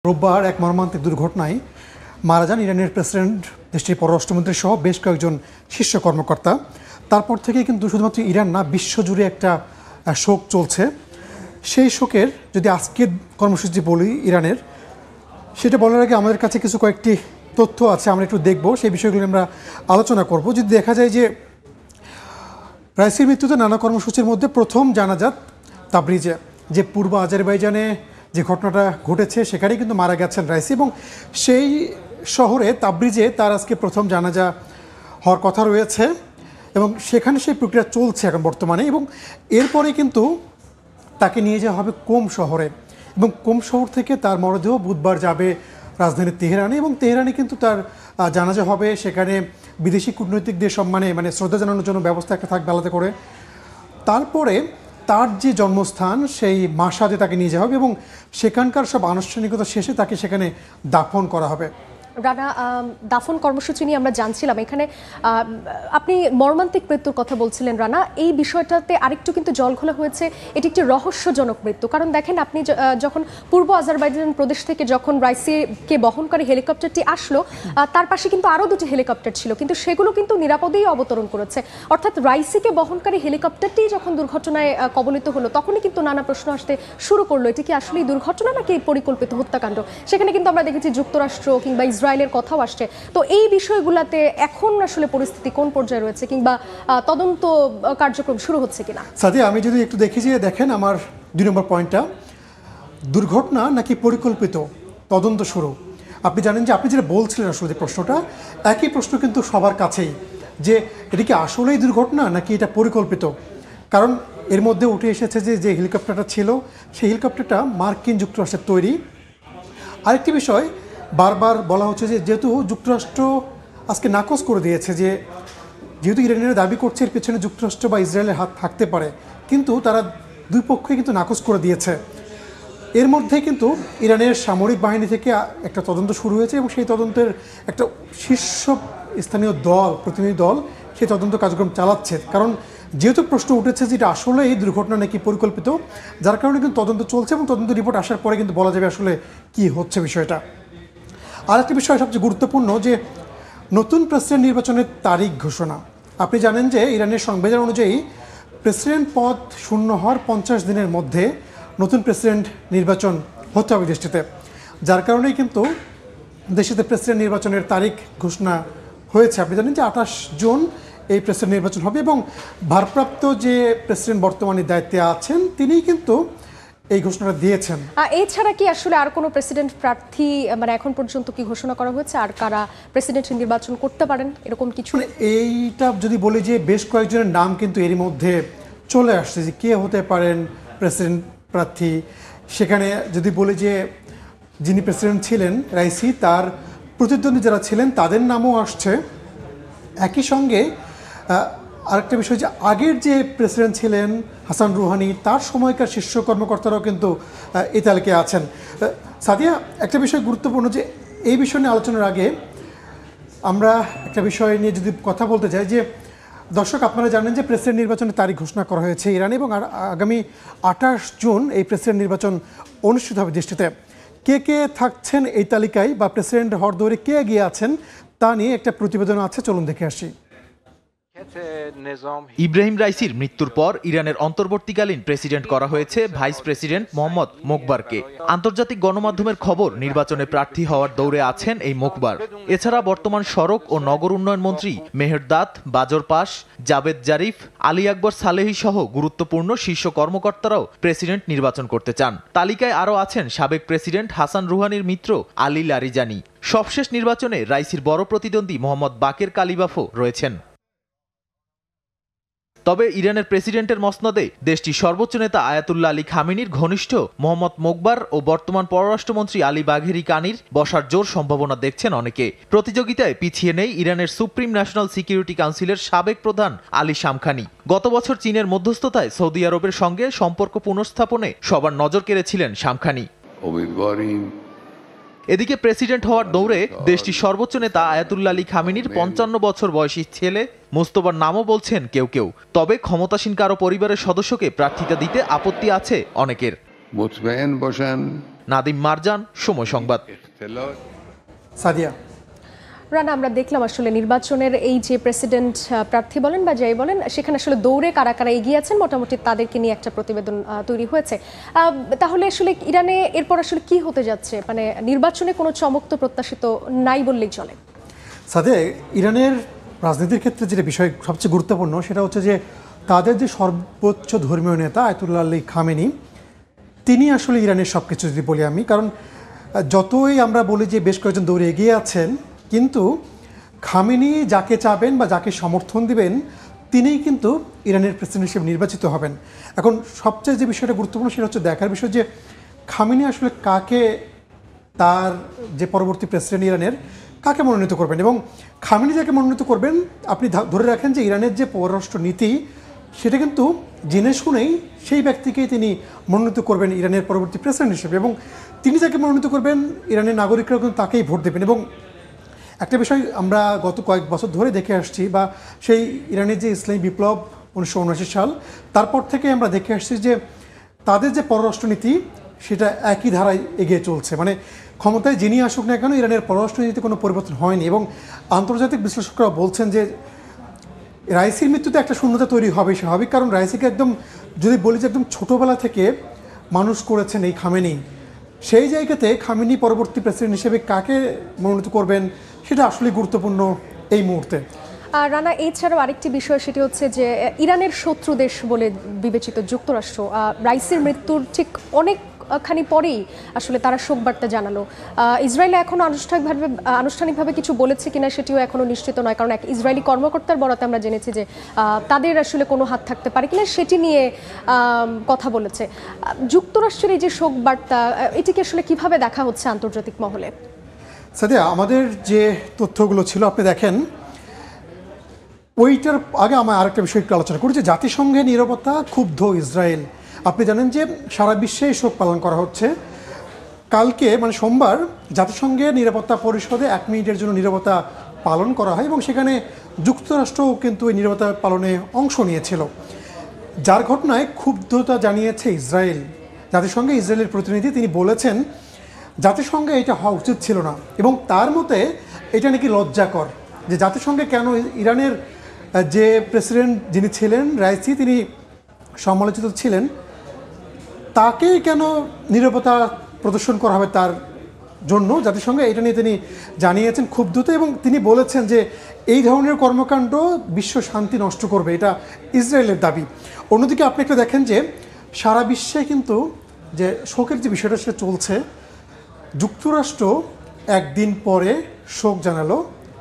রোববার এক মর্মান্তিক দুর্ঘটনায় মারা যান ইরানের প্রেসিডেন্ট, দেশটির পররাষ্ট্রমন্ত্রী সহ বেশ কয়েকজন শীর্ষ কর্মকর্তা। তারপর থেকে কিন্তু শুধুমাত্র ইরান না, বিশ্বজুড়ে একটা শোক চলছে। সেই শোকের যদি আজকের কর্মসূচি বলি ইরানের, সেটা বলার আগে আমাদের কাছে কয়েকটি তথ্য আছে, আমরা একটু দেখব, সেই বিষয়গুলো আমরা আলোচনা করব। যদি দেখা যায় যে রাইসির মৃত্যুতে নানা কর্মসূচির মধ্যে প্রথম জানাজাত তাবরিজে, যে পূর্ব আজারবাইজানে যে ঘটনাটা ঘটেছে সেখানেই কিন্তু মারা গেছেন রাইসি, এবং সেই শহরে তাবরিজে তার আজকে প্রথম জানাজা হওয়ার কথা রয়েছে এবং সেখানে সেই প্রক্রিয়া চলছে এখন বর্তমানে। এবং এরপরে কিন্তু তাকে নিয়ে যাওয়া হবে কোম শহরে, এবং কোম শহর থেকে তার মরদেহ বুধবার যাবে রাজধানী তেহরানে, এবং তেহরানে কিন্তু তার জানাজা হবে। সেখানে বিদেশি কূটনৈতিকদের সম্মানে শ্রদ্ধা জানানোর জন্য ব্যবস্থা একটা থাকবে আলাদা করে। তারপরে তার যে জন্মস্থান সেই মাশহাদে তাকে নিয়ে যাওয়া হবে এবং সেখানকার সব আনুষ্ঠানিকতা শেষে তাকে সেখানে দাফন করা হবে। রানা, দাফন কর্মসূচি নিয়ে আমরা জানছিলাম, এখানে আপনি মর্মান্তিক মৃত্যুর কথা বলছিলেন রানা, এই বিষয়টাতে আরেকটু কিন্তু জলঘোলা হয়েছে। এটি একটি রহস্যজনক মৃত্যু, কারণ দেখেন আপনি যখন পূর্ব আজারবাইজান প্রদেশ থেকে যখন রাইসিকে বহনকারী হেলিকপ্টারটি আসলো, তার পাশে কিন্তু আরও দুটি হেলিকপ্টার ছিল, কিন্তু সেগুলো কিন্তু নিরাপদেই অবতরণ করেছে। অর্থাৎ রাইসিকে বহনকারী হেলিকপ্টারটি যখন দুর্ঘটনায় কবলিত হলো তখনই কিন্তু নানা প্রশ্ন আসতে শুরু করলো, এটি কি আসলে দুর্ঘটনা নাকি পরিকল্পিত হত্যাকাণ্ড। সেখানে কিন্তু আমরা দেখেছি যুক্তরাষ্ট্র কিংবা ইসরায়েলের কথাও আসছে। তো এই বিষয়গুলোতে এখন আসলে পরিস্থিতি কোন পর্যায়ে রয়েছে, কিংবা তদন্ত কার্যক্রম শুরু হচ্ছে কিনা? সাথী, আমি যদি একটু দেখি যে দেখেন আমার 2 নম্বর পয়েন্টটা, দুর্ঘটনা নাকি পরিকল্পিত তদন্ত শুরু। আপনি জানেন যে আপনি যেটা বলছিলেন আসলে যে প্রশ্নটা, একই প্রশ্ন কিন্তু সবার কাছেই, যে এটা কি আসলেই দুর্ঘটনা নাকি এটা পরিকল্পিত। কারণ এর মধ্যে উঠে এসেছে যে হেলিকপ্টারটা ছিল সেই হেলিকপ্টারটা মার্কিন যুক্তরাষ্ট্রের তৈরি। আরেকটি বিষয় বারবার বলা হচ্ছে যে যেহেতু যুক্তরাষ্ট্র আজকে নাকচ করে দিয়েছে, যে যেহেতু ইরানিরা দাবি করছে এর পেছনে যুক্তরাষ্ট্র বা ইসরায়েলের হাত থাকতে পারে, কিন্তু তারা দুই পক্ষই কিন্তু নাকচ করে দিয়েছে। এর মধ্যে কিন্তু ইরানের সামরিক বাহিনী থেকে একটা তদন্ত শুরু হয়েছে এবং সেই তদন্তের একটা শীর্ষ স্থানীয় দল, প্রতিনিধি দল সেই তদন্ত কার্যক্রম চালাচ্ছে। কারণ যেহেতু প্রশ্ন উঠেছে যে এটা আসলে এই দুর্ঘটনা নাকি পরিকল্পিত, যার কারণে কিন্তু তদন্ত চলছে এবং তদন্ত রিপোর্ট আসার পরে কিন্তু বলা যাবে আসলে কি হচ্ছে বিষয়টা। আরেকটি বিষয় সবচেয়ে গুরুত্বপূর্ণ, যে নতুন প্রেসিডেন্ট নির্বাচনের তারিখ ঘোষণা। আপনি জানেন যে ইরানের সংবিধান অনুযায়ী প্রেসিডেন্ট পদ শূন্য হওয়ার 50 দিনের মধ্যে নতুন প্রেসিডেন্ট নির্বাচন হতে হবে দেশটিতে, যার কারণেই কিন্তু দেশটিতে প্রেসিডেন্ট নির্বাচনের তারিখ ঘোষণা হয়েছে। আপনি জানেন যে 28 জুন এই প্রেসিডেন্ট নির্বাচন হবে এবং ভারপ্রাপ্ত যে প্রেসিডেন্ট বর্তমানে দায়িত্বে আছেন তিনিই কিন্তু এই ঘোষণাটা দিয়েছেন। এছাড়া কি আসলে আর কোনো প্রেসিডেন্ট প্রার্থী এখন পর্যন্ত কি ঘোষণা করা হয়েছে, আর কারা প্রেসিডেন্ট নির্বাচন করতে পারেন এরকম কিছু? এইটা যদি বলি যে বেশ কয়েকজনের নাম কিন্তু এরই মধ্যে চলে আসছে যে কে হতে পারেন প্রেসিডেন্ট প্রার্থী। সেখানে যদি বলি যে যিনি প্রেসিডেন্ট ছিলেন রাইসি, তার প্রতিদ্বন্দ্বী যারা ছিলেন তাদের নামও আসছে। একই সঙ্গে আরেকটা বিষয়, যে আগের যে প্রেসিডেন্ট ছিলেন হাসান রুহানি, তার সময়কার শীর্ষ কর্মকর্তারাও কিন্তু এই তালিকায় আছেন। সাদিয়া, একটা বিষয় গুরুত্বপূর্ণ, যে এই বিষয় নিয়ে আলোচনার আগে আমরা একটা বিষয় নিয়ে যদি কথা বলতে চাই, যে দর্শক আপনারা জানেন যে প্রেসিডেন্ট নির্বাচনের তারিখ ঘোষণা করা হয়েছে ইরানে এবং আগামী 28 জুন এই প্রেসিডেন্ট নির্বাচন অনুষ্ঠিত হবে দেশটিতে। কে কে থাকছেন এই তালিকায় বা প্রেসিডেন্ট হওয়ার দৌড়ে কে এগিয়ে আছেন তা নিয়ে একটা প্রতিবেদন আছে, চলুন দেখে আসি। ইব্রাহিম রাইসির মৃত্যুর পর ইরানের অন্তর্বর্তীকালীন প্রেসিডেন্ট করা হয়েছে ভাইস প্রেসিডেন্ট মোহাম্মদ মোকবারকে। আন্তর্জাতিক গণমাধ্যমের খবর, নির্বাচনে প্রার্থী হওয়ার দৌড়ে আছেন এই মোকবার। এছাড়া বর্তমান সড়ক ও নগর উন্নয়ন মন্ত্রী মেহেরদাত বাজর পাশ, জাবেদ জারিফ, আলী আকবর সালেহি সহ গুরুত্বপূর্ণ শীর্ষ কর্মকর্তারাও প্রেসিডেন্ট নির্বাচন করতে চান। তালিকায় আরও আছেন সাবেক প্রেসিডেন্ট হাসান রুহানির মিত্র আলী লারিজানি। সবশেষ নির্বাচনে রাইসির বড় প্রতিদ্বন্দ্বী মোহাম্মদ বাকের কালিবাফও রয়েছেন। তবে ইরানের প্রেসিডেন্টের মসনদে দেশটির সর্বোচ্চ নেতা আয়াতুল্লাহ আলী খামেনির ঘনিষ্ঠ মোহাম্মদ মোকবার ও বর্তমান পররাষ্ট্রমন্ত্রী আলী বাঘেরি কানির বসার জোর সম্ভাবনা দেখছেন অনেকে। প্রতিযোগিতায় পিছিয়ে নেই ইরানের সুপ্রিম ন্যাশনাল সিকিউরিটি কাউন্সিলের সাবেক প্রধান আলী শামখানি। গত বছর চীনের মধ্যস্থতায় সৌদি আরবের সঙ্গে সম্পর্ক পুনঃস্থাপনে সবার নজর কেড়েছিলেন শামখানি। এদিকে প্রেসিডেন্ট হওয়ার দৌড়ে দেশটির সর্বোচ্চ নেতা আয়াতুল্লাহ আলী খামেনির 55 বছর বয়সী ছেলে মোস্তফার নামও বলছেন কেউ কেউ। তবে ক্ষমতাসীন কারো পরিবারের সদস্যকে প্রার্থিতা দিতে আপত্তি আছে অনেকের। নাদিম মারজান, সময় সংবাদ। সাদিয়া। রানা, আমরা দেখলাম আসলে নির্বাচনের এই যে প্রেসিডেন্ট প্রার্থী বলেন বা যাই বলেন, সেখানে আসলে দৌড়ে কারা কারা এগিয়ে আছেন মোটামুটি তাদেরকে নিয়ে একটা প্রতিবেদন তৈরি হয়েছে। তাহলে আসলে ইরানে এরপর আসলে কি হতে যাচ্ছে, মানে নির্বাচনে কোনো চমক তো প্রত্যাশিত নাই বললেই চলে। সাথে ইরানের রাজনীতির ক্ষেত্রে যেটা বিষয় সবচেয়ে গুরুত্বপূর্ণ সেটা হচ্ছে যে তাদের যে সর্বোচ্চ ধর্মীয় নেতা আয়াতুল্লাহ আলী খামেনি, তিনি আসলে ইরানের সব কিছু যদি বলি আমি, কারণ যতই আমরা বলি যে বেশ কয়েকজন দৌড়ে এগিয়ে আছেন, কিন্তু খামেনি যাকে চাবেন বা যাকে সমর্থন দিবেন তিনিই কিন্তু ইরানের প্রেসিডেন্ট হিসেবে নির্বাচিত হবেন। এখন সবচেয়ে যে বিষয়টা গুরুত্বপূর্ণ সেটা হচ্ছে দেখার বিষয় যে খামেনি আসলে কাকে, তার যে পরবর্তী প্রেসিডেন্ট ইরানের, কাকে মনোনীত করবেন। এবং খামেনি যাকে মনোনীত করবেন, আপনি ধরে রাখেন যে ইরানের যে পররাষ্ট্র নীতি সেটা কিন্তু জেনে শুনেই সেই ব্যক্তিকেই তিনি মনোনীত করবেন ইরানের পরবর্তী প্রেসিডেন্ট হিসেবে, এবং তিনি যাকে মনোনীত করবেন ইরানের নাগরিকরাও কিন্তু তাকেই ভোট দেবেন। এবং একটা বিষয় আমরা গত কয়েক বছর ধরে দেখে আসছি, বা সেই ইরানের যে ইসলামী বিপ্লব 1979 সাল, তারপর থেকে আমরা দেখে আসছি যে তাদের যে পররাষ্ট্রনীতি সেটা একই ধারায় এগিয়ে চলছে। মানে ক্ষমতায় যিনি আসুক না কেন ইরানের পররাষ্ট্রনীতিতে কোনো পরিবর্তন হয়নি। এবং আন্তর্জাতিক বিশ্লেষকরা বলছেন যে রাইসির মৃত্যুতে একটা শূন্যতা তৈরি হবে স্বাভাবিক, কারণ রাইসিকে একদম যদি বলি যে একদম ছোটোবেলা থেকে মানুষ করেছেন এই খামেনি, সেই জায়গাতে খামেনি পরবর্তী প্রেসিডেন্ট হিসেবে কাকে মনোনীত করবেন সেটা আসলে গুরুত্বপূর্ণ এই মুহূর্তে। রানা, এছাড়াও আরেকটি বিষয় সেটি হচ্ছে যে ইরানের শত্রু দেশ বলে বিবেচিত যুক্তরাষ্ট্র রাইসির মৃত্যুর ঠিক অনেকখানি পরেই আসলে তারা শোকবার্তা জানালো। ইসরায়েল এখনও আনুষ্ঠানিকভাবে কিছু বলেছে কিনা সেটিও এখনও নিশ্চিত নয়, কারণ এক ইসরায়েলি কর্মকর্তার বরাতে আমরা জেনেছি যে তাদের আসলে কোনো হাত থাকতে পারে কিনা সেটি নিয়ে কথা বলেছে। যুক্তরাষ্ট্রের এই যে শোকবার্তা, এটিকে আসলে কিভাবে দেখা হচ্ছে আন্তর্জাতিক মহলে? সাদিয়া, আমাদের যে তথ্যগুলো ছিল আপনি দেখেন, ওইটার আগে আমার আরেকটা বিষয় একটু আলোচনা করি যে জাতিসংঘের নীরবতা ক্ষুব্ধ ইসরায়েল। আপনি জানেন যে সারা বিশ্বে শোক পালন করা হচ্ছে। কালকে মানে সোমবার জাতিসংঘের নিরাপত্তা পরিষদে 1 মিনিটের জন্য নীরবতা পালন করা হয়, এবং সেখানে যুক্তরাষ্ট্রও কিন্তু এই নীরবতা পালনে অংশ নিয়েছিল, যার ঘটনায় ক্ষুব্ধতা জানিয়েছে ইসরায়েল। জাতিসংঘে ইসরায়েলের প্রতিনিধি তিনি বলেছেন জাতিসংঘে এটা হওয়া উচিত ছিল না, এবং তার মতে এটা নাকি লজ্জাকর যে জাতিসংঘে কেন ইরানের যে প্রেসিডেন্ট যিনি ছিলেন রাইসি, তিনি সমালোচিত ছিলেন, তাকেই কেন নীরবতা প্রদর্শন করা হবে তার জন্য। জাতিসংঘে এটা নিয়ে তিনি জানিয়েছেন ক্ষুব্ধতা, এবং তিনি বলেছেন যে এই ধরনের কর্মকাণ্ড বিশ্ব শান্তি নষ্ট করবে, এটা ইসরায়েলের দাবি। অন্যদিকে আপনি একটা দেখেন যে সারা বিশ্বে কিন্তু যে শোকের যে বিষয়টা সেটা চলছে। যুক্তরাষ্ট্র একদিন পরে শোক জানালো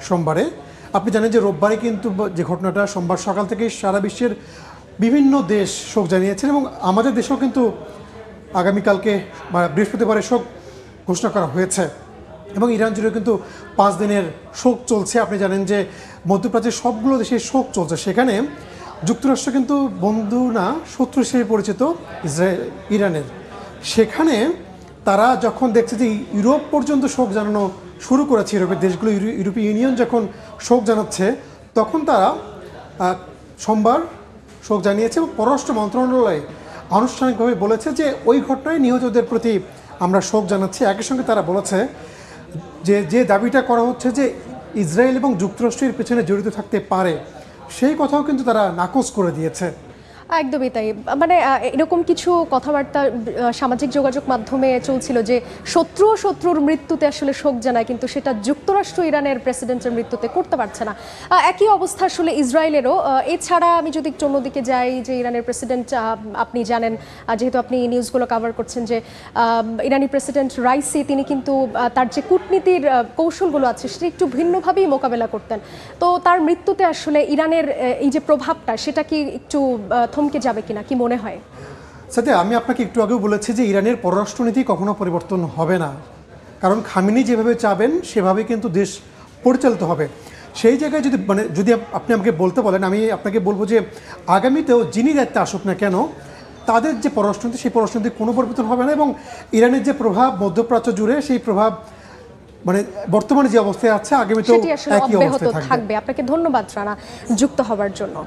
সোমবারে। আপনি জানেন যে রোববারে কিন্তু যে ঘটনাটা, সোমবার সকাল থেকে সারা বিশ্বের বিভিন্ন দেশ শোক জানিয়েছেন, এবং আমাদের দেশেও কিন্তু আগামীকালকে বা বৃহস্পতিবারে শোক ঘোষণা করা হয়েছে, এবং ইরান জুড়ে কিন্তু 5 দিনের শোক চলছে। আপনি জানেন যে মধ্যপ্রাচ্যের সবগুলো দেশে শোক চলছে, সেখানে যুক্তরাষ্ট্র কিন্তু বন্ধু না শত্রু হিসেবে পরিচিত ইরানের। সেখানে তারা যখন দেখছে যে ইউরোপ পর্যন্ত শোক জানানো শুরু করেছে, ইউরোপের দেশগুলো, ইউরোপীয় ইউনিয়ন যখন শোক জানাচ্ছে, তখন তারা সোমবার শোক জানিয়েছে, এবং পররাষ্ট্র মন্ত্রণালয় আনুষ্ঠানিকভাবে বলেছে যে ওই ঘটনায় নিহতদের প্রতি আমরা শোক জানাচ্ছি। একই সঙ্গে তারা বলেছে যে দাবিটা করা হচ্ছে যে ইসরায়েল এবং যুক্তরাষ্ট্রের পেছনে জড়িত থাকতে পারে, সেই কথাও কিন্তু তারা নাকচ করে দিয়েছে। একদমই তাই, মানে এরকম কিছু কথাবার্তা সামাজিক যোগাযোগ মাধ্যমে চলছিল যে শত্রুর মৃত্যুতে আসলে শোক জানায়, কিন্তু সেটা যুক্তরাষ্ট্র ইরানের প্রেসিডেন্টের মৃত্যুতে করতে পারছে না। একই অবস্থা আসলে ইসরায়েলেরও। এছাড়া আমি যদি একটু অন্যদিকে যাই, যে ইরানের প্রেসিডেন্ট, আপনি জানেন যেহেতু আপনি নিউজগুলো কভার করছেন, যে ইরানি প্রেসিডেন্ট রাইসি তিনি কিন্তু তার যে কূটনীতির কৌশলগুলো আছে সেটা একটু ভিন্নভাবেই মোকাবেলা করতেন। তো তার মৃত্যুতে আসলে ইরানের এই যে প্রভাবটা সেটা কি একটু থমকে যাবে কিনা, কি মনে হয়? সাথে আমি আপনাকে একটু আগেও বলেছি যে ইরানের পররাষ্ট্রনীতি কখনো পরিবর্তন হবে না, কারণ খামেনি যেভাবে চাবেন সেভাবে কিন্তু দেশ পরিচালিত হবে। সেই জায়গায় যদি আপনি আমাকে বলতে বলেন, আমি আপনাকে বলবো যে আগামীতেও যিনি দায়িত্বে আসুক না কেন, তাদের যে পররাষ্ট্রনীতি সেই পররাষ্ট্রনীতি কোনো পরিবর্তন হবে না, এবং ইরানের যে প্রভাব মধ্যপ্রাচ্য জুড়ে, সেই প্রভাব বর্তমানে যে অবস্থায় আছে আগামীতেও একই অবস্থায় থাকবে। আপনাকে ধন্যবাদ রানা যুক্ত হবার জন্য।